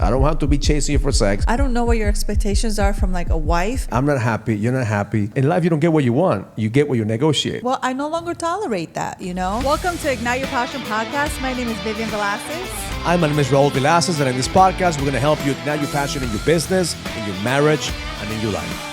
I don't have to be chasing you for sex. I don't know what your expectations are from like a wife. I'm not happy. You're not happy. In life, you don't get what you want. You get what you negotiate. Well, I no longer tolerate that, you know? Welcome to Ignite Your Passion podcast. My name is Vivian Villacis. My name is Raul Villacis, and in this podcast, we're going to help you ignite your passion in your business, in your marriage, and in your life.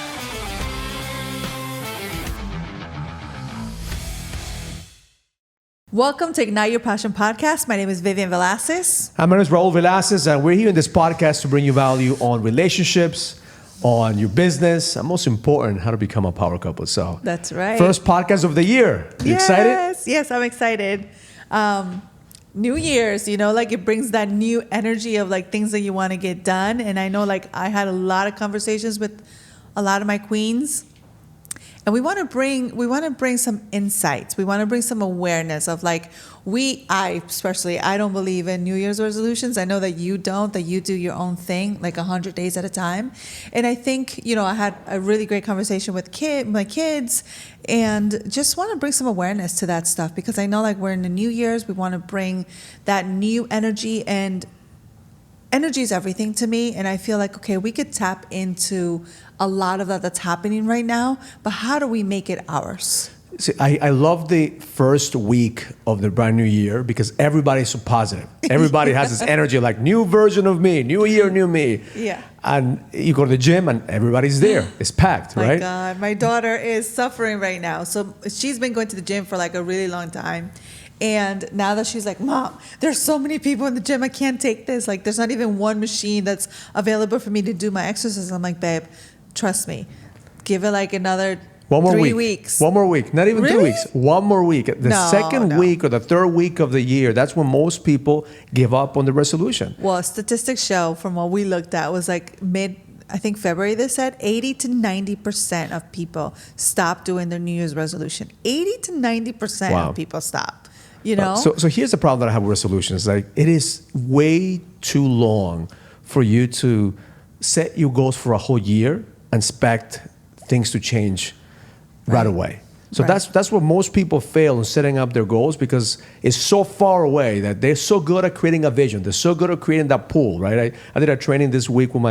Welcome to Ignite Your Passion podcast. My name is Vivian Villacis. My name is Raul Villacis, and we're here in this podcast to bring you value on relationships, on your business, and most important, how to become a power couple. So that's right. First podcast of the year. You excited? Yes, I'm excited. New Year's, you know, like it brings that new energy of like things that you want to get done. And I know like I had a lot of conversations with a lot of my queens. And we want to bring some insights. We want to bring some awareness of like, I don't believe in New Year's resolutions. I know that you don't, that you do your own thing, like 100 days at a time. And I think, you know, I had a really great conversation with my kids and just want to bring some awareness to that stuff because I know like we're in the New Year's, we want to bring that new energy, and energy is everything to me. And I feel like, okay, we could tap into a lot of that that's happening right now, but how do we make it ours? See, I love the first week of the brand new year because everybody's so positive. Everybody has this energy like new version of me, new year, new me. Yeah. And you go to the gym and everybody's there. It's packed, right? My God, my daughter is suffering right now. So she's been going to the gym for like a really long time. And now that she's like, Mom, there's so many people in the gym, I can't take this. Like, there's not even one machine that's available for me to do my exercises. I'm like, babe, trust me. Give it like another 3 weeks. One more week. Not even Really? 2 weeks. One more week. The second week or the third week of the year, that's when most people give up on the resolution. Well, statistics show from what we looked at was like I think February, they said 80 to 90% of people stop doing their New Year's resolution. 80 to 90% of people stop. You know? So here's the problem that I have with resolutions. Like, it is way too long for you to set your goals for a whole year and expect things to change right away. So that's where most people fail in setting up their goals because it's so far away that they're so good at creating a vision. They're so good at creating that pool, right? I did a training this week with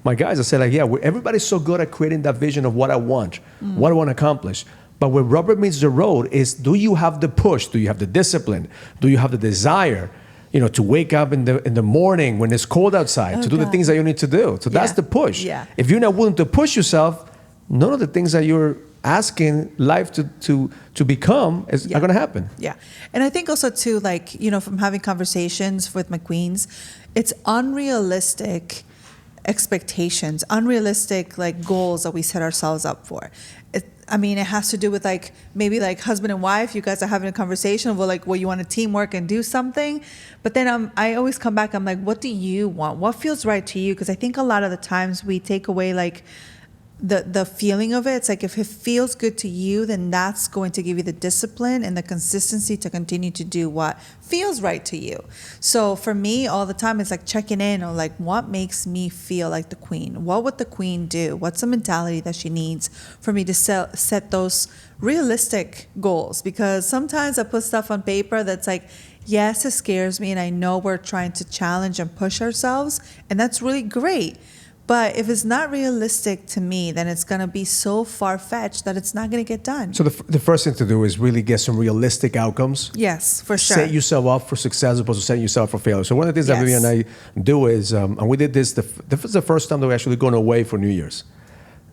my guys. I said like, everybody's so good at creating that vision of what I want, what I want to accomplish. But where rubber meets the road is, do you have the push? Do you have the discipline? Do you have the desire, you know, to wake up in the morning when it's cold outside, to do the things that you need to do? So that's the push. Yeah. If you're not willing to push yourself, none of the things that you're asking life to become are going to happen. Yeah. And I think also too, like, you know, from having conversations with my queens, it's unrealistic expectations, unrealistic like goals that we set ourselves up for. It has to do with like maybe like husband and wife, you guys are having a conversation of like, well, you want to teamwork and do something. But then I always come back, I'm like, what do you want? What feels right to you? Because I think a lot of the times we take away like the feeling of it. It's like if it feels good to you, then that's going to give you the discipline and the consistency to continue to do what feels right to you. So for me, all the time, it's like checking in on like what makes me feel like the queen. What would the queen do? What's the mentality that she needs for me to set those realistic goals? Because sometimes I put stuff on paper that's like, yes, it scares me, and I know we're trying to challenge and push ourselves, and that's really great. But if it's not realistic to me, then it's going to be so far-fetched that it's not going to get done. So the first thing to do is really get some realistic outcomes. Yes, for sure. Set yourself up for success as opposed to setting yourself for failure. So one of the things that Vivian and I do is, and we did this, this was the first time that we actually gone away for New Year's.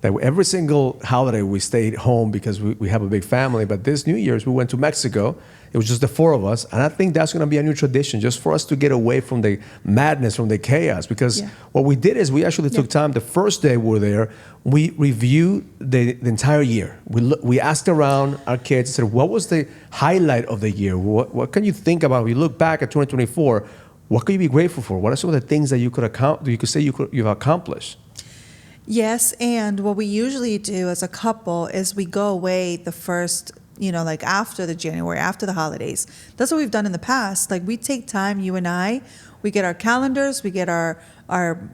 That every single holiday we stayed home because we have a big family. But this New Year's, we went to Mexico. It was just the four of us. And I think that's going to be a new tradition just for us to get away from the madness, from the chaos. Because what we did is we actually took time. The first day we were there, we reviewed the entire year. We asked around our kids and said, what was the highlight of the year? What can you think about? We look back at 2024. What can you be grateful for? What are some of the things that you could say you've accomplished? Yes, and what we usually do as a couple is we go away the first, like after the January, after the holidays. That's what we've done in the past. Like we take time, you and I, we get our calendars, we get our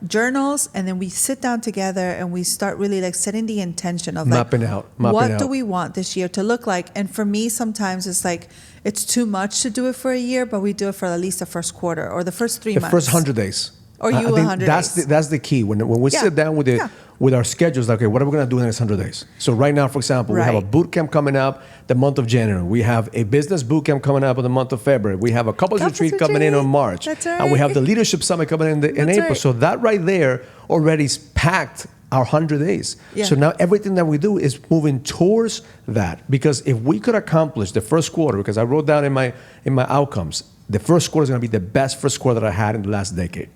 journals, and then we sit down together and we start really like setting the intention of like, mapping out. What do we want this year to look like? And for me, sometimes it's like, it's too much to do it for a year, but we do it for at least the first quarter or the first 3 months. The first 100 days. Or you I think 100 that's days? that's the key. When we Yeah. sit down with Yeah. with our schedules, like, okay, what are we going to do in the next 100 days? So right now, for example, we have a Right. boot camp coming up the month of January. We have a business boot camp coming up in the month of February. We have a couples retreat coming in on March. That's And we have the right. leadership summit coming in in That's April. right. So that right there already is packed our 100 days. Yeah. So now everything that we do is moving towards that. Because if we could accomplish the first quarter, because I wrote down in my outcomes, the first quarter is going to be the best first quarter that I had in the last decade.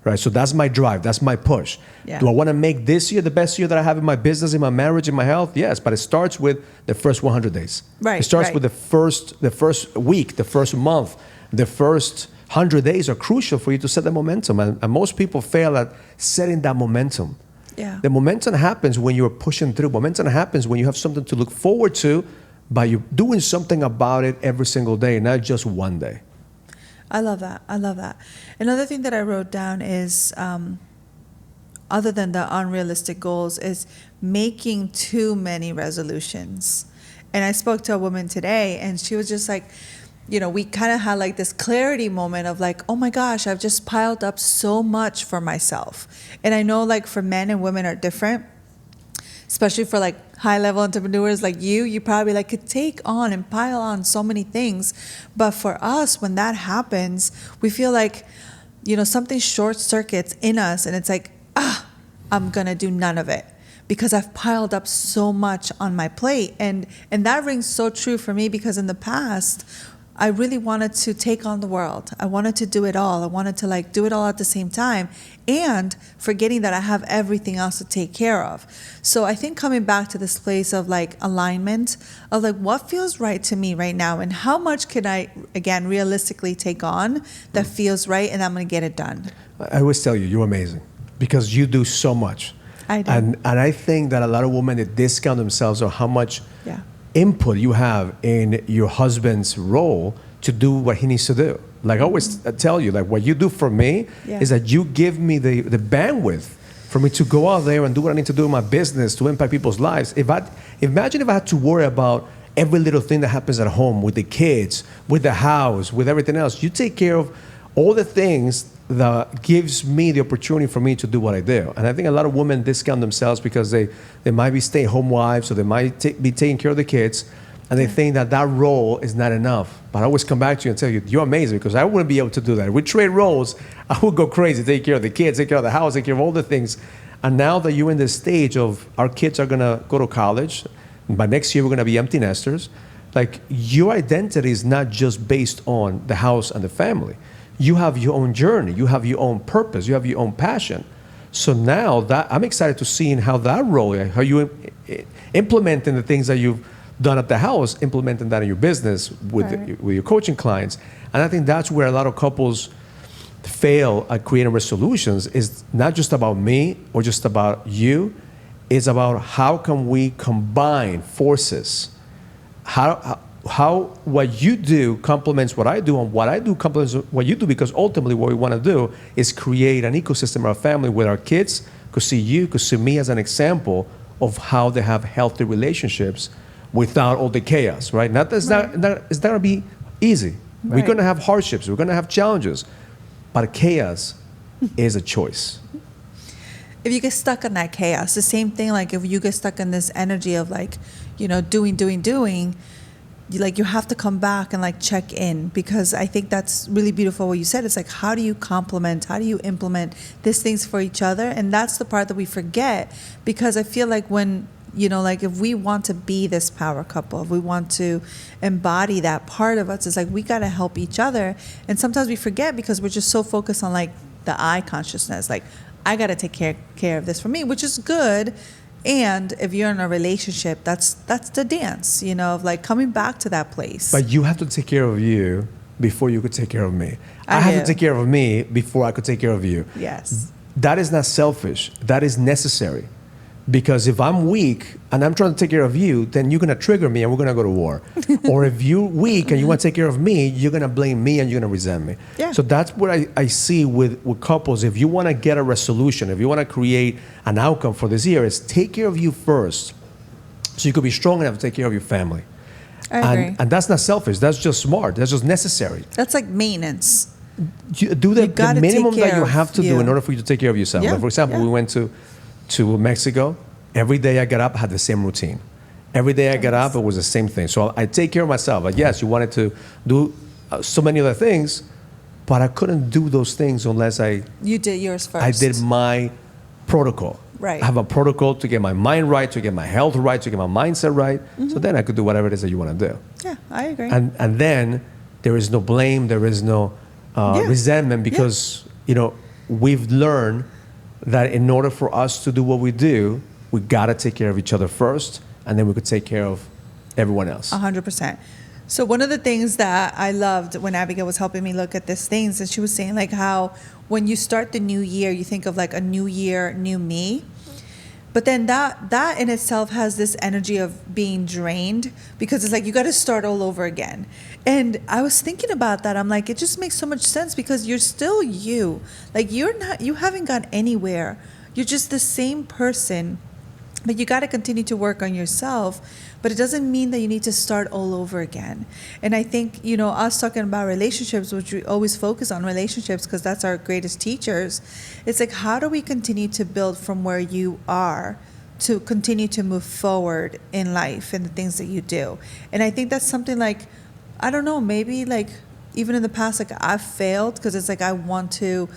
Right, so that's my drive. That's my push. Yeah. Do I want to make this year the best year that I have in my business, in my marriage, in my health? Yes, but it starts with the first 100 days. Right, It starts right. with the first week, the first month, the first 100 days are crucial for you to set the momentum. And most people fail at setting that momentum. Yeah. The momentum happens when you're pushing through. Momentum happens when you have something to look forward to, by you doing something about it every single day, not just one day. I love that. I love that. Another thing that I wrote down is, other than the unrealistic goals, is making too many resolutions. And I spoke to a woman today, and she was just like, we kind of had like this clarity moment of like, oh my gosh, I've just piled up so much for myself. And I know like for men and women are different, especially for like high level entrepreneurs like you probably like could take on and pile on so many things. But for us, when that happens, we feel like, something short circuits in us, and it's like, I'm gonna do none of it because I've piled up so much on my plate. And that rings so true for me, because in the past, I really wanted to take on the world. I wanted to do it all. I wanted to like do it all at the same time, and forgetting that I have everything else to take care of. So I think coming back to this place of like alignment of like what feels right to me right now, and how much can I, again, realistically take on that feels right, and I'm going to get it done. I always tell you, you're amazing because you do so much. I do. And I think that a lot of women, they discount themselves on how much Yeah. input you have in your husband's role to do what he needs to do. Like I always tell you, like what you do for me Yeah. is that you give me the bandwidth for me to go out there and do what I need to do in my business to impact people's lives. Imagine if I had to worry about every little thing that happens at home with the kids, with the house, with everything else. You take care of all the things that gives me the opportunity for me to do what I do. And I think a lot of women discount themselves because they might be stay-at-home wives, or they might be taking care of the kids, and they think that role is not enough. But I always come back to you and tell you, you're amazing, because I wouldn't be able to do that. If we trade roles, I would go crazy, take care of the kids, take care of the house, take care of all the things. And now that you're in this stage of our kids are gonna go to college, and by next year we're gonna be empty nesters, like your identity is not just based on the house and the family. You have your own journey, you have your own purpose, you have your own passion. So now that I'm excited to see how that role, how you implementing the things that you've done at the house, implementing that in your business with your coaching clients. And I think that's where a lot of couples fail at creating resolutions. Is not just about me or just about you. It's about how can we combine forces. How what you do complements what I do, and what I do complements what you do, because ultimately what we want to do is create an ecosystem, our family, where our kids could see you, could see me as an example of how they have healthy relationships without all the chaos, right? It's not going to be easy. Right. We're going to have hardships. We're going to have challenges. But chaos is a choice. If you get stuck in that chaos, the same thing, like if you get stuck in this energy of like, doing, you have to come back and like check in, because I think that's really beautiful what you said. It's like, how do you complement, how do you implement these things for each other? And that's the part that we forget, because I feel like when, if we want to be this power couple, if we want to embody that part of us, it's like we got to help each other. And sometimes we forget because we're just so focused on like the I consciousness, like I got to take care of this for me, which is good. And if you're in a relationship, that's the dance, of like coming back to that place. But you have to take care of you before you could take care of me. I have to take care of me before I could take care of you. Yes. That is not selfish. That is necessary. Because if I'm weak and I'm trying to take care of you, then you're going to trigger me and we're going to go to war. Or if you're weak and you want to take care of me, you're going to blame me and you're going to resent me. Yeah. So that's what I see with couples. If you want to get a resolution, if you want to create an outcome for this year, is take care of you first, so you could be strong enough to take care of your family. I agree. And that's not selfish. That's just smart. That's just necessary. That's like maintenance. you do the gotta minimum take that care you of have to do you. in order for you to take care of yourself. Yeah, Like for example, yeah. we went to Mexico. Every day I got up, I had the same routine. Every day I got up, it was the same thing. So I take care of myself. Like, yes, you wanted to do so many other things, but I couldn't do those things unless You did yours first. I did my protocol. Right. I have a protocol to get my mind right, to get my health right, to get my mindset right. So then I could do whatever it is that you want to do. Yeah, I agree. And then there is no blame, there is no Yeah. resentment because we've learned that in order for us to do what we do, we gotta take care of each other first, and then we could take care of everyone else. 100%. So one of the things that I loved when Abigail was helping me look at these things, and she was saying like how when you start the new year, you think of like a new year, new me. But then that in itself has this energy of being drained because it's like you got to start all over again. And I was thinking about that. I'm like, it just makes so much sense because you're still you. Like you haven't gone anywhere. You're just the same person. But you got to continue to work on yourself, but it doesn't mean that you need to start all over again. And I think, us talking about relationships, which we always focus on relationships because that's our greatest teachers. It's like, how do we continue to build from where you are to continue to move forward in life and the things that you do? And I think that's something like, I don't know, maybe like even in the past, like I've failed because it's like I want to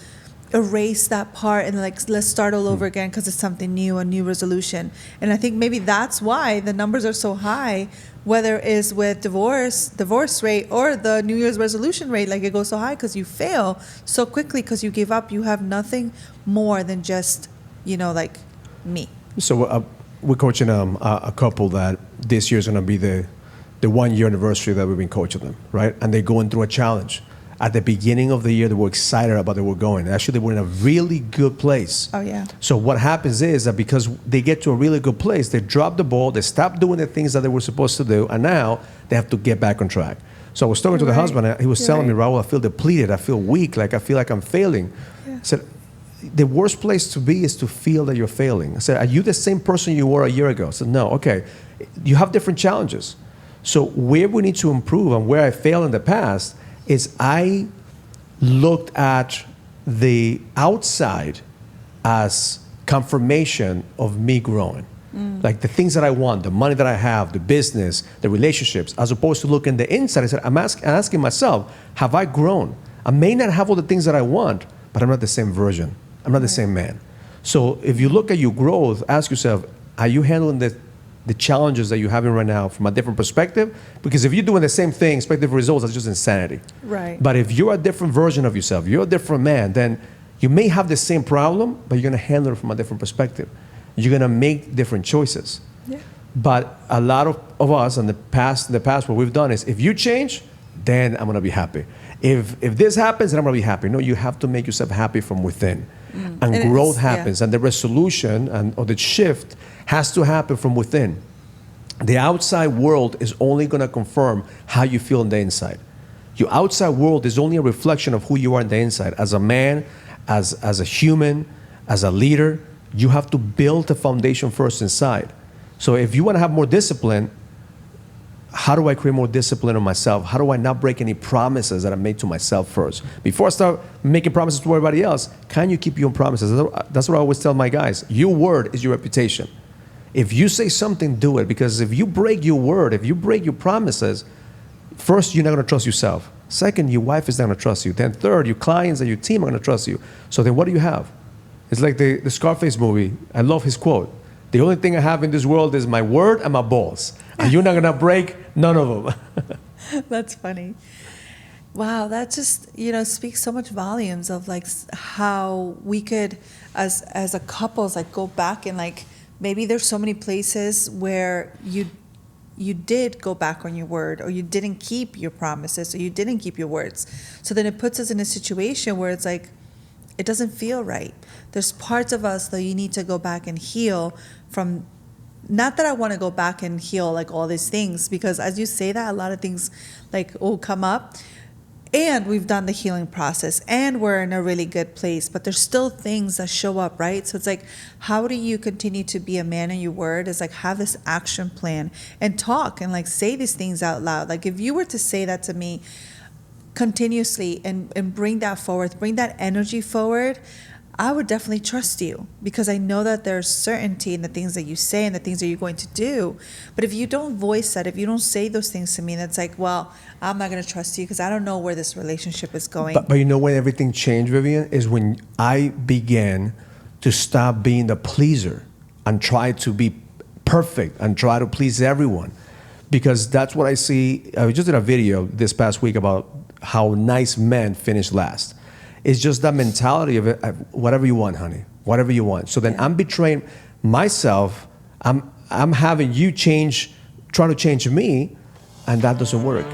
erase that part and like let's start all over again because it's something new, a new resolution. And I think maybe that's why the numbers are so high, whether it's with divorce rate or the New Year's resolution rate, like it goes so high because you fail so quickly because you give up. You have nothing more than just like me. So we're coaching a couple that this year is going to be the 1 year anniversary that we've been coaching them, right? And they're going through a challenge. At the beginning of the year, they were excited about where they were going. Actually, they were in a really good place. Oh, yeah. So what happens is that because they get to a really good place, they drop the ball, they stop doing the things that they were supposed to do, and now they have to get back on track. So I was talking to the husband, and he was telling me, Raul, I feel depleted, I feel weak, like I feel like I'm failing. Yeah. I said, the worst place to be is to feel that you're failing. I said, are you the same person you were a year ago? I said, no. Okay, you have different challenges. So where we need to improve and where I failed in the past is I looked at the outside as confirmation of me growing. Like the things that I want, the money that I have, the business, the relationships, as opposed to looking the inside. I said, I'm asking myself, have I grown? I may not have all the things that I want, but I'm not the same version. I'm not the same man. So if you look at your growth, ask yourself, are you handling the challenges that you're having right now from a different perspective? Because if you're doing the same thing, expect different results, that's just insanity. Right. But if you're a different version of yourself, you're a different man, then you may have the same problem, but you're gonna handle it from a different perspective. You're gonna make different choices. Yeah. But a lot of us in the past, what we've done is, if you change, then I'm gonna be happy. If this happens, then I'm gonna be happy. No, you have to make yourself happy from within. And growth happens, and the resolution or the shift has to happen from within. The outside world is only going to confirm how you feel on the inside. Your outside world is only a reflection of who you are on the inside. As a man, as a human, as a leader, you have to build the foundation first inside. So if you want to have more discipline, how do I create more discipline on myself? How do I not break any promises that I made to myself first? Before I start making promises to everybody else, can you keep your own promises? That's what I always tell my guys. Your word is your reputation. If you say something, do it. Because if you break your word, if you break your promises, first, you're not going to trust yourself. Second, your wife is not going to trust you. Then third, your clients and your team are going to trust you. So then what do you have? It's like the Scarface movie. I love his quote. The only thing I have in this world is my word and my balls. And you're not going to break none of them. That's funny. Wow, that just, speaks so much volumes of like how we could, as a couples, like go back and like, maybe there's so many places where you did go back on your word, or you didn't keep your promises, or you didn't keep your words. So then it puts us in a situation where it's like, it doesn't feel right. There's parts of us that you need to go back and heal from. Not that I want to go back and heal like all these things, because as you say that, a lot of things like will come up, and we've done the healing process and we're in a really good place, but there's still things that show up, right? So it's like, how do you continue to be a man in your word? It's like, have this action plan and talk and like say these things out loud. Like if you were to say that to me, continuously and bring that forward, bring that energy forward, I would definitely trust you, because I know that there's certainty in the things that you say and the things that you're going to do. But if you don't voice that, if you don't say those things to me, that's like, well, I'm not going to trust you because I don't know where this relationship is going. But you know when everything changed, Vivian, is when I began to stop being the pleaser and try to be perfect and try to please everyone. Because that's what I see. I just did a video this past week about how nice men finish last. It's just that mentality of it, whatever you want, honey, whatever you want. So then I'm betraying myself. I'm having you trying to change me, and that doesn't work.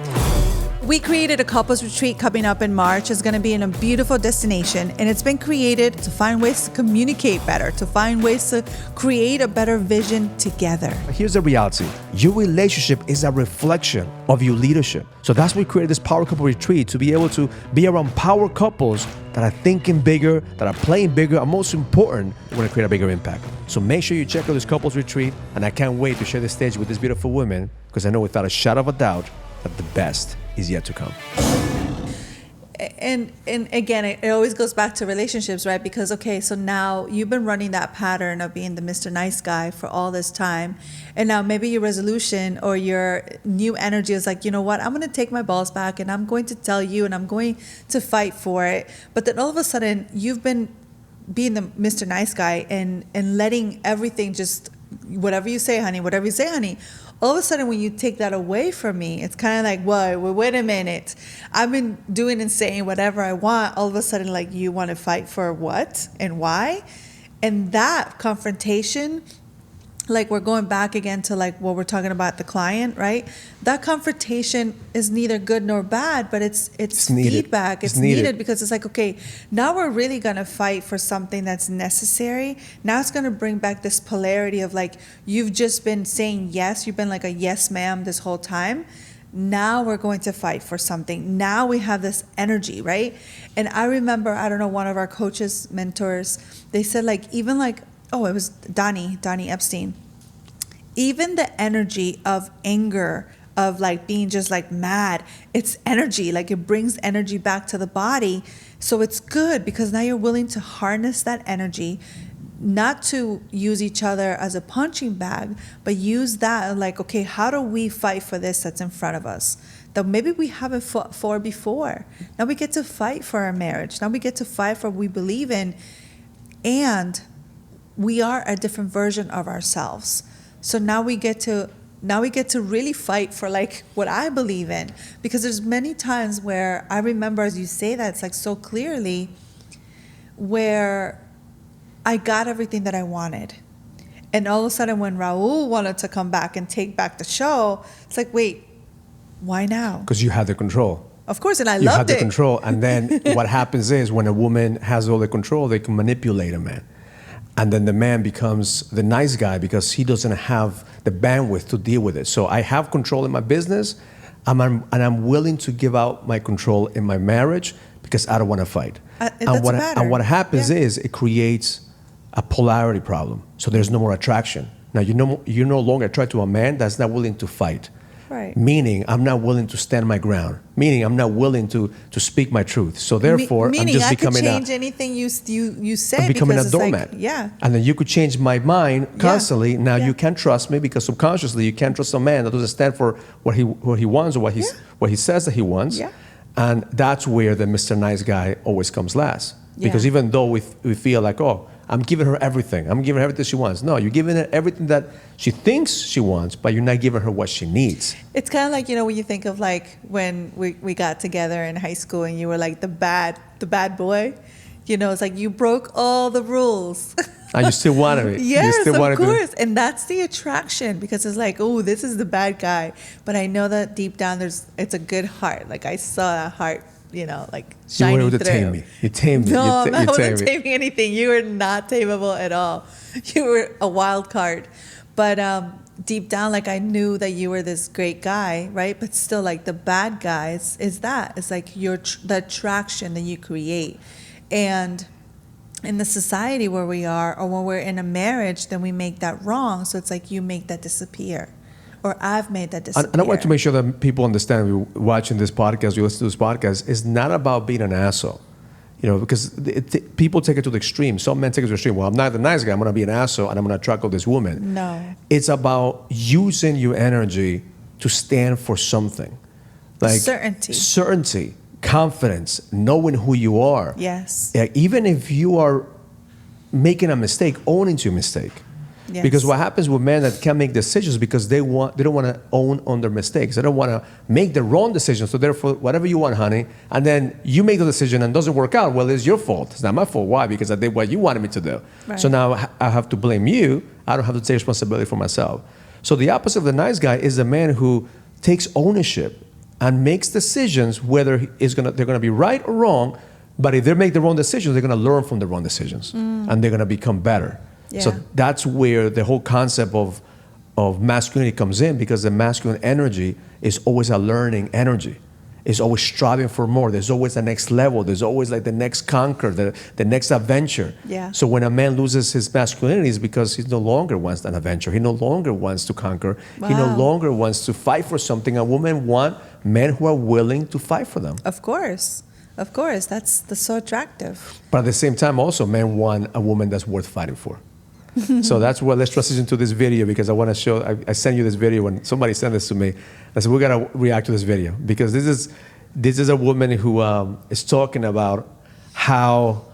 We created a couples retreat coming up in March. It's going to be in a beautiful destination, and it's been created to find ways to communicate better, to find ways to create a better vision together. Here's the reality. Your relationship is a reflection of your leadership. So that's why we created this Power Couple Retreat, to be able to be around power couples that are thinking bigger, that are playing bigger, and most important, we want to create a bigger impact. So make sure you check out this couples retreat, and I can't wait to share the stage with this beautiful women, because I know without a shadow of a doubt that the best is yet to come. And again, it always goes back to relationships, right? Because, okay, so now you've been running that pattern of being the Mr. Nice Guy for all this time. And now maybe your resolution or your new energy is like, you know what, I'm going to take my balls back and I'm going to tell you and I'm going to fight for it. But then all of a sudden you've been being the Mr. Nice Guy and letting everything just, whatever you say, honey, whatever you say, honey. All of a sudden, when you take that away from me, it's kind of like, whoa, wait a minute. I've been doing and saying whatever I want. All of a sudden, like, you want to fight for what and why? And that confrontation, like, we're going back again to like what we're talking about the client, right? That confrontation is neither good nor bad, but it's feedback. It's needed because it's like, okay, now we're really going to fight for something that's necessary. Now it's going to bring back this polarity of like, you've just been saying yes. You've been like a yes, ma'am this whole time. Now we're going to fight for something. Now we have this energy, right? And I remember, I don't know, one of our coaches, mentors, they said like, even like, oh, it was Donnie Epstein. Even the energy of anger, of like being just like mad, it's energy. Like it brings energy back to the body. So it's good because now you're willing to harness that energy, not to use each other as a punching bag, but use that like, okay, how do we fight for this that's in front of us? That maybe we haven't fought for before. Now we get to fight for our marriage. Now we get to fight for what we believe in. And we are a different version of ourselves. So now we get to really fight for like what I believe in. Because there's many times where I remember, as you say that, it's like so clearly, where I got everything that I wanted. And all of a sudden when Raul wanted to come back and take back the show, it's like, wait, why now? Because you had the control. Of course, and I loved it. You had the control. And then what happens is when a woman has all the control, they can manipulate a man. And then the man becomes the nice guy because he doesn't have the bandwidth to deal with it. So I have control in my business, and I'm willing to give out my control in my marriage because I don't want to fight. And what happens is it creates a polarity problem. So there's no more attraction. Now you're no longer attracted to a man that's not willing to fight. Right. Meaning, I'm not willing to stand my ground. Meaning, I'm not willing to speak my truth. So therefore, I'm just becoming I could change anything you say. I'm becoming a doormat. Like, yeah. And then you could change my mind constantly. Now you can't trust me because subconsciously you can't trust a man that doesn't stand for what he wants or what he says that he wants. Yeah. And that's where the Mr. Nice Guy always comes last. Because even though we feel like, oh, I'm giving her everything. I'm giving her everything she wants. No, you're giving her everything that she thinks she wants, but you're not giving her what she needs. It's kind of like, you know, when you think of like when we got together in high school and you were like the bad boy. You know, it's like you broke all the rules. And you still wanted it. Yes, of course. And that's the attraction because it's like, oh, this is the bad guy. But I know that deep down it's a good heart. Like I saw that heart, you know, like shining through. You were able to tame me. You tamed me. No, I wasn't taming anything. You were not tameable at all. You were a wild card. But deep down, like I knew that you were this great guy, right? But still, like the bad guys is that. It's like the attraction that you create. And in the society where we are, or when we're in a marriage, then we make that wrong. So it's like you make that disappear. or I've made that disappear. And I want to make sure that people understand, you're watching this podcast, you listen to this podcast, it's not about being an asshole. Because people take it to the extreme. Some men take it to the extreme. Well, I'm not the nice guy. I'm going to be an asshole, and I'm going to attract all this woman. No. It's about using your energy to stand for something. Like certainty, confidence, knowing who you are. Yes. Even if you are making a mistake, owning to your mistake. Yes. Because what happens with men that can't make decisions because they don't want to own on their mistakes. They don't want to make the wrong decision. So therefore, whatever you want, honey, and then you make the decision and it doesn't work out. Well, it's your fault. It's not my fault. Why? Because I did what you wanted me to do. Right. So now I have to blame you. I don't have to take responsibility for myself. So the opposite of the nice guy is the man who takes ownership and makes decisions, whether they're going to be right or wrong. But if they make the wrong decisions, they're going to learn from the wrong decisions, and they're going to become better. Yeah. So that's where the whole concept of masculinity comes in, because the masculine energy is always a learning energy. It's always striving for more. There's always the next level. There's always like the next conquer, the next adventure. Yeah. So when a man loses his masculinity, it's because he no longer wants an adventure. He no longer wants to conquer. Wow. He no longer wants to fight for something. And women want men who are willing to fight for them. Of course. That's so attractive. But at the same time, also, men want a woman that's worth fighting for. So that's where let's transition to this video, because I want to show, I sent you this video when somebody sent this to me. I said, we're going to react to this video, because this is a woman who is talking about how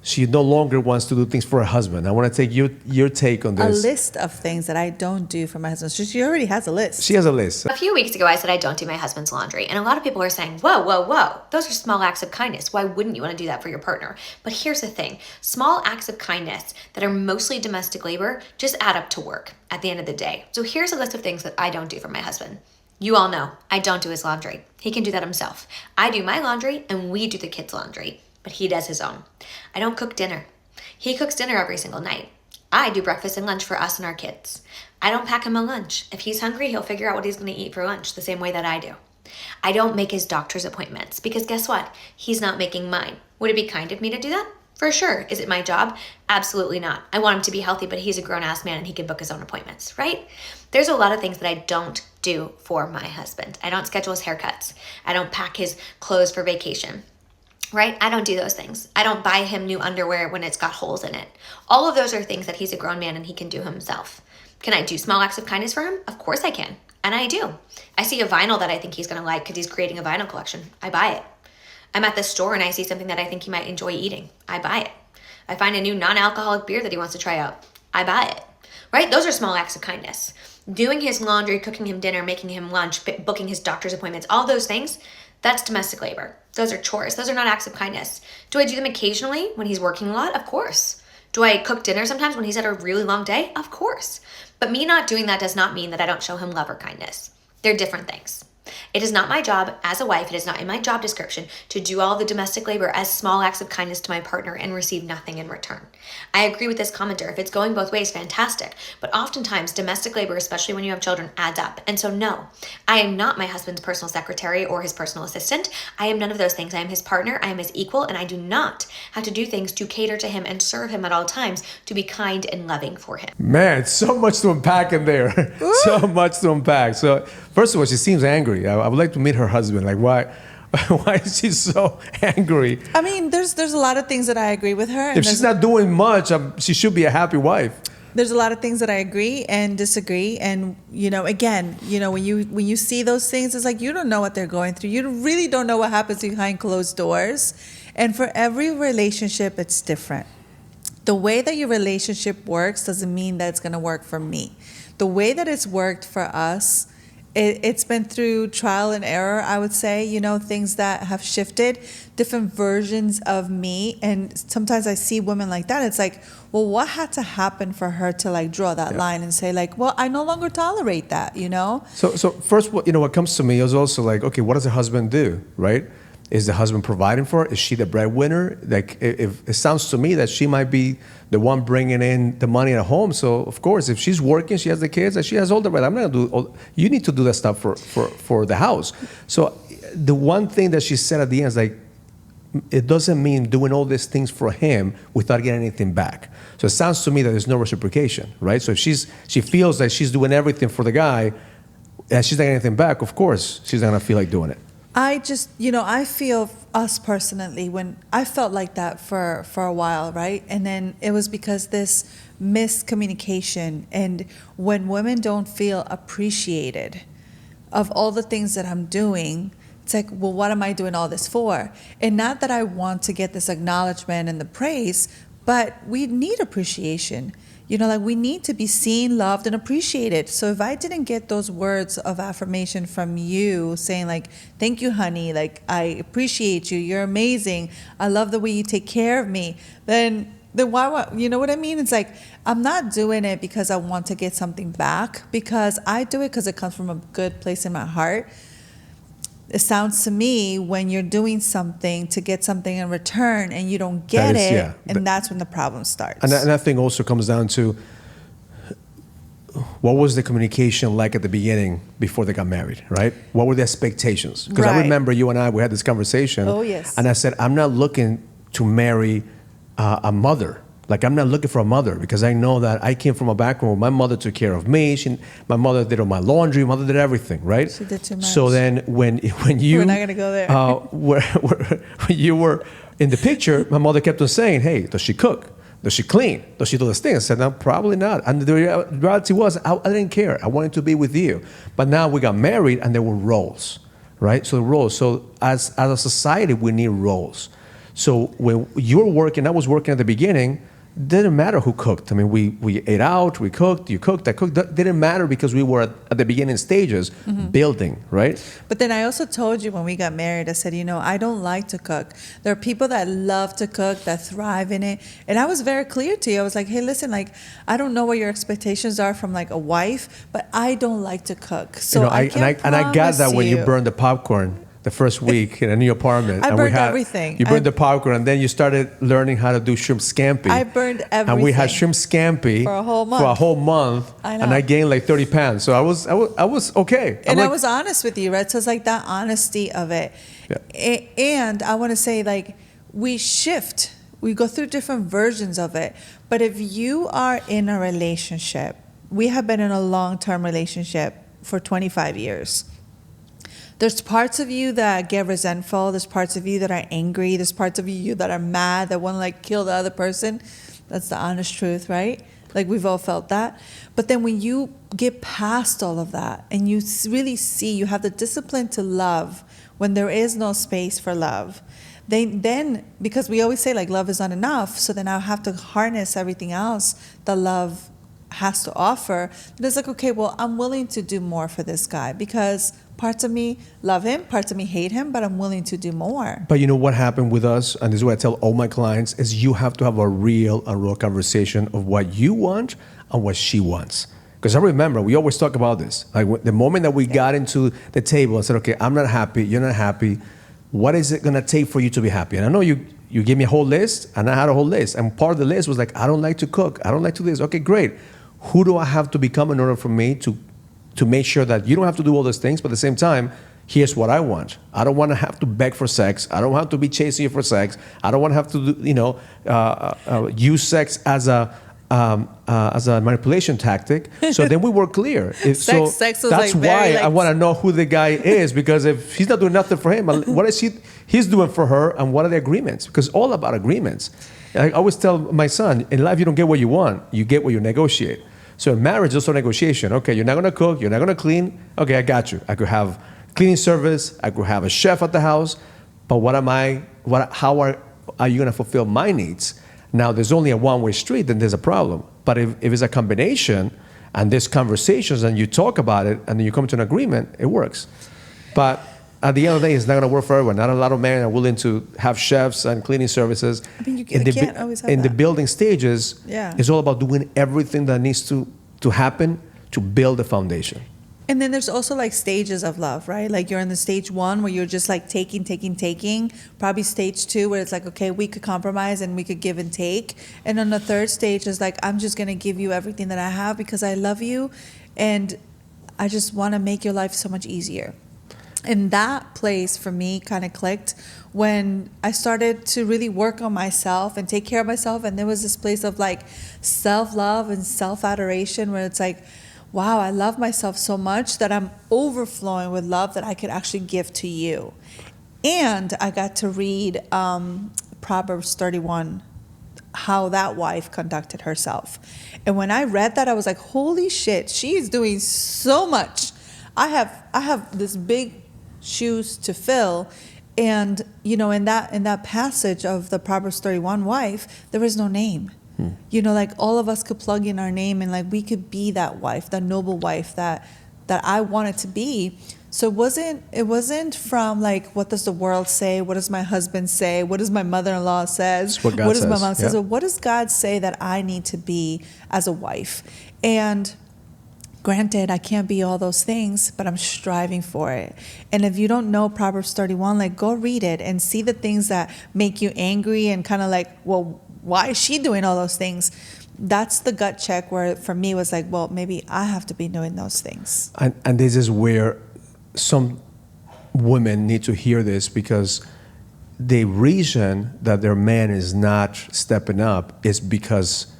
she no longer wants to do things for her husband. I want to take your take on this. A list of things that I don't do for my husband. She already has a list. She has a list. A few weeks ago, I said I don't do my husband's laundry. And a lot of people are saying, whoa, those are small acts of kindness. Why wouldn't you want to do that for your partner? But here's the thing. Small acts of kindness that are mostly domestic labor just add up to work at the end of the day. So here's a list of things that I don't do for my husband. You all know I don't do his laundry. He can do that himself. I do my laundry and we do the kids' laundry, but he does his own. I don't cook dinner. He cooks dinner every single night. I do breakfast and lunch for us and our kids. I don't pack him a lunch. If he's hungry, he'll figure out what he's going to eat for lunch the same way that I do. I don't make his doctor's appointments, because guess what? He's not making mine. Would it be kind of me to do that? For sure. Is it my job? Absolutely not. I want him to be healthy, but he's a grown-ass man and he can book his own appointments, right? There's a lot of things that I don't do for my husband. I don't schedule his haircuts. I don't pack his clothes for vacation. Right? I don't do those things. I don't buy him new underwear when it's got holes in it. All of those are things that he's a grown man and he can do himself. Can I do small acts of kindness for him? Of course I can. And I do. I see a vinyl that I think he's going to like because he's creating a vinyl collection. I buy it. I'm at the store and I see something that I think he might enjoy eating. I buy it. I find a new non-alcoholic beer that he wants to try out. I buy it. Right? Those are small acts of kindness. Doing his laundry, cooking him dinner, making him lunch, booking his doctor's appointments, all those things, that's domestic labor. Those are chores. Those are not acts of kindness. Do I do them occasionally when he's working a lot? Of course. Do I cook dinner sometimes when he's had a really long day? Of course. But me not doing that does not mean that I don't show him love or kindness. They're different things. It is not my job as a wife, it is not in my job description to do all the domestic labor as small acts of kindness to my partner and receive nothing in return. I agree with this commenter. If it's going both ways, fantastic. But oftentimes, domestic labor, especially when you have children, adds up. And so no, I am not my husband's personal secretary or his personal assistant. I am none of those things. I am his partner, I am his equal, and I do not have to do things to cater to him and serve him at all times to be kind and loving for him. Man, so much to unpack in there. So much to unpack. So first of all, she seems angry. I would like to meet her husband. Like, why is she so angry? I mean, there's a lot of things that I agree with her. And if she's not doing much, she should be a happy wife. There's a lot of things that I agree and disagree. And, again, when you see those things, it's like you don't know what they're going through. You really don't know what happens behind closed doors. And for every relationship, it's different. The way that your relationship works doesn't mean that it's going to work for me. The way that it's worked for us, it's been through trial and error, I would say, things that have shifted, different versions of me. And sometimes I see women like that. It's like, well, what had to happen for her to draw that line and say well, I no longer tolerate that, So first, what comes to me is also like, okay, what does the husband do, right? Is the husband providing for her? Is she the breadwinner? Like, if it sounds to me that she might be the one bringing in the money at home. So, of course, if she's working, she has the kids, and she has all the right. I'm not going to do. You need to do that stuff for the house. So, the one thing that she said at the end is like, it doesn't mean doing all these things for him without getting anything back. So it sounds to me that there's no reciprocation, right? So if she feels that she's doing everything for the guy, and she's not getting anything back, of course, she's not going to feel like doing it. I just, I feel us personally, when I felt like that for a while, right? And then it was because this miscommunication, and when women don't feel appreciated of all the things that I'm doing, it's like, well, what am I doing all this for? And not that I want to get this acknowledgement and the praise, but we need appreciation. Like we need to be seen, loved, and appreciated. So if I didn't get those words of affirmation from you saying like, thank you, honey, like I appreciate you, you're amazing, I love the way you take care of me, then why, you know what I mean? It's like, I'm not doing it because I want to get something back, because I do it because it comes from a good place in my heart. It sounds to me when you're doing something to get something in return and you don't get and that's when the problem starts. And that thing also comes down to, what was the communication like at the beginning before they got married, right? What were the expectations? Because I remember you and we had this conversation. Oh, yes. And I said, I'm not looking to marry a mother. Like, I'm not looking for a mother, because I know that I came from a background where my mother took care of me. My mother did all my laundry. My mother did everything, right? She did too much. So then when you... We're not going to go there. When you were in the picture, my mother kept on saying, hey, does she cook? Does she clean? Does she do this thing? I said, no, probably not. And the reality was, I didn't care. I wanted to be with you. But now we got married, and there were roles, right? So roles. So as a society, we need roles. So when you're working, I was working at the beginning, didn't matter who cooked. I mean, we ate out, we cooked, you cooked, I cooked. That didn't matter, because we were at the beginning stages building, right? But then I also told you when we got married, I said, I don't like to cook. There are people that love to cook, that thrive in it. And I was very clear to you. I was like, hey, listen, like, I don't know what your expectations are from like a wife, but I don't like to cook. So I got that when you burned the popcorn the first week in a new apartment. I burned everything. You burned the popcorn, and then you started learning how to do shrimp scampi. I burned everything. And we had shrimp scampi for a whole month. I know. And I gained like 30 pounds. So I was okay. And I was honest with you, right? So it's like that honesty of it. Yeah. And I want to say, like, we shift. We go through different versions of it. But if you are in a relationship, we have been in a long-term relationship for 25 years. There's parts of you that get resentful. There's parts of you that are angry. There's parts of you that are mad, that want to like kill the other person. That's the honest truth, right? Like, we've all felt that. But then when you get past all of that and you really see, you have the discipline to love when there is no space for love, then because we always say like love is not enough, so then I have to harness everything else that love has to offer. And it's like, okay, well, I'm willing to do more for this guy, because parts of me love him, parts of me hate him, but I'm willing to do more. But you know what happened with us, and this is what I tell all my clients, is you have to have a raw conversation of what you want and what she wants. Because I remember, we always talk about this. Like, the moment that we got into the table and said, okay, I'm not happy, you're not happy, what is it going to take for you to be happy? And I know you gave me a whole list, and I had a whole list. And part of the list was like, I don't like to cook, I don't like to do this. Okay, great. Who do I have to become in order for me to make sure that you don't have to do all those things, but at the same time, here's what I want. I don't want to have to beg for sex. I don't have to be chasing you for sex. I don't want to have to use sex as a manipulation tactic. So then we were clear. Sex was that's like why I want to know who the guy is, because if he's not doing nothing for him, what is he's doing for her, and what are the agreements? Because all about agreements. I always tell my son, in life you don't get what you want, you get what you negotiate. So in marriage, there's also negotiation. Okay, you're not going to cook, you're not going to clean. Okay, I got you. I could have cleaning service, I could have a chef at the house, but how are you going to fulfill my needs? Now, there's only a one-way street, then there's a problem. But if it's a combination, and there's conversations, and you talk about it, and then you come to an agreement, it works. But at the end of the day, it's not going to work for everyone. Not a lot of men are willing to have chefs and cleaning services. I mean, you can't always have in that. the building stages, it's all about doing everything that needs to happen to build the foundation. And then there's also like stages of love, right? Like, you're in the stage 1 where you're just like taking. Probably stage 2 where it's like, okay, we could compromise and we could give and take. And on the third stage is like, I'm just going to give you everything that I have because I love you. And I just want to make your life so much easier. And that place for me kind of clicked when I started to really work on myself and take care of myself. And there was this place of like self-love and self-adoration where it's like, wow, I love myself so much that I'm overflowing with love that I could actually give to you. And I got to read Proverbs 31, how that wife conducted herself. And when I read that, I was like, holy shit, she is doing so much. I have this big shoes to fill. And, you know, in that passage of the Proverbs 31 wife, there was no name. You know, like all of us could plug in our name and like we could be that wife, that noble wife that I wanted to be. So it wasn't from like, what does the world say? What does my husband say? What does my mother-in-law says? What does says. my mom says? Yeah. Or what does God say that I need to be as a wife? And granted, I can't be all those things, but I'm striving for it. And if you don't know Proverbs 31, like go read it and see the things that make you angry and kind of like, well, why is she doing all those things? That's the gut check where for me was like, well, maybe I have to be doing those things. And this is where some women need to hear this, because the reason that their man is not stepping up is because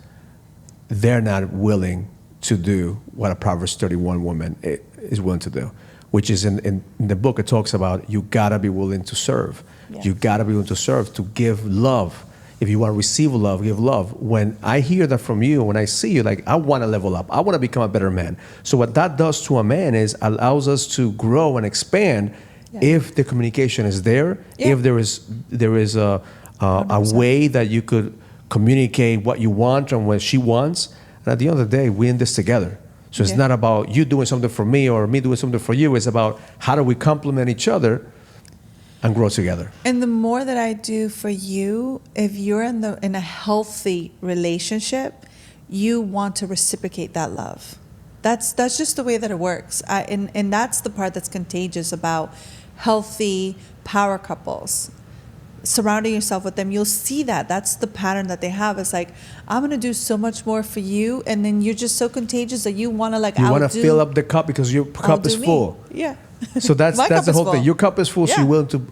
they're not willing to do what a Proverbs 31 woman is willing to do, which is in the book, it talks about you gotta be willing to serve. Yes. You gotta be willing to serve, to give love. If you want to receive love, give love. When I hear that from you, when I see you, like, I want to level up. I want to become a better man. So what that does to a man is allows us to grow and expand if the communication is there, if there is a way that you could communicate what you want and what she wants. And at the end of the day, we're in this together. So it's not about you doing something for me or me doing something for you. It's about how do we complement each other and grow together. And the more that I do for you, if you're in a healthy relationship, you want to reciprocate that love. That's just the way that it works. And that's the part that's contagious about healthy power couples. Surrounding yourself with them, you'll see that. That's the pattern that they have. It's like, I'm going to do so much more for you, and then you're just so contagious that you want to like you want to fill up the cup because your cup is full. Yeah. So that's the whole thing. Your cup is full, so you're willing to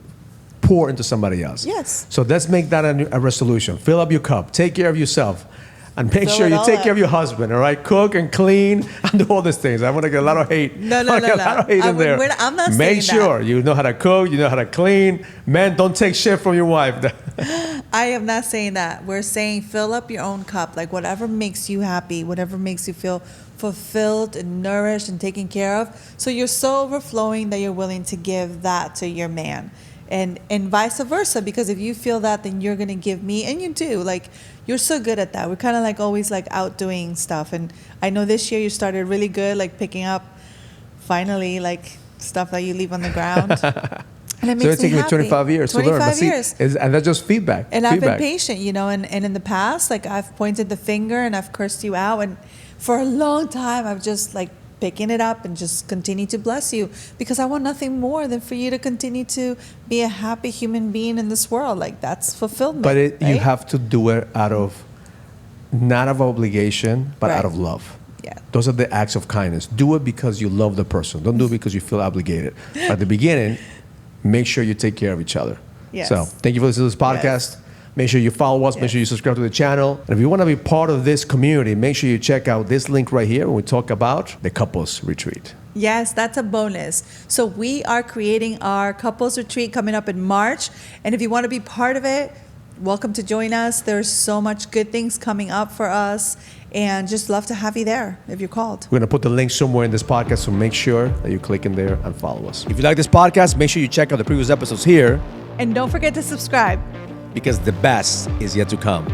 pour into somebody else. Yes. So let's make that a resolution. Fill up your cup. Take care of yourself. And make sure you take care of your husband, all right? Cook and clean and do all these things. I'm going to get a lot of hate. No. A lot of hate in there. I'm not saying Make sure you know how to cook, you know how to clean. Men, don't take shit from your wife. I am not saying that. We're saying fill up your own cup. Like whatever makes you happy, whatever makes you feel fulfilled and nourished and taken care of. So you're so overflowing that you're willing to give that to your man. And vice versa, because if you feel that, then you're going to give me, and you do. Like, you're so good at that. We're kind of like always like out doing stuff. And I know this year you started really good, like picking up finally like stuff that you leave on the ground. And it makes so it's taken me 25 years to learn. 25 years. And that's just feedback. And I've been patient, you know, and in the past, like I've pointed the finger and I've cursed you out. And for a long time, I've just like picking it up and just continue to bless you, because I want nothing more than for you to continue to be a happy human being in this world. Like that's fulfillment. But right? you have to do it out of, not of obligation, but out of love. Yeah. Those are the acts of kindness. Do it because you love the person. Don't do it because you feel obligated. At the beginning, make sure you take care of each other. Yes. So thank you for listening to this podcast. Yes. Make sure you follow us. Make sure you subscribe to the channel. And if you want to be part of this community, make sure you check out this link right here when we talk about the couples retreat. Yes, that's a bonus. So we are creating our couples retreat coming up in March. And if you want to be part of it, welcome to join us. There's so much good things coming up for us. And just love to have you there if you're called. We're going to put the link somewhere in this podcast, so make sure that you click in there and follow us. If you like this podcast, make sure you check out the previous episodes here. And don't forget to subscribe. Because the best is yet to come.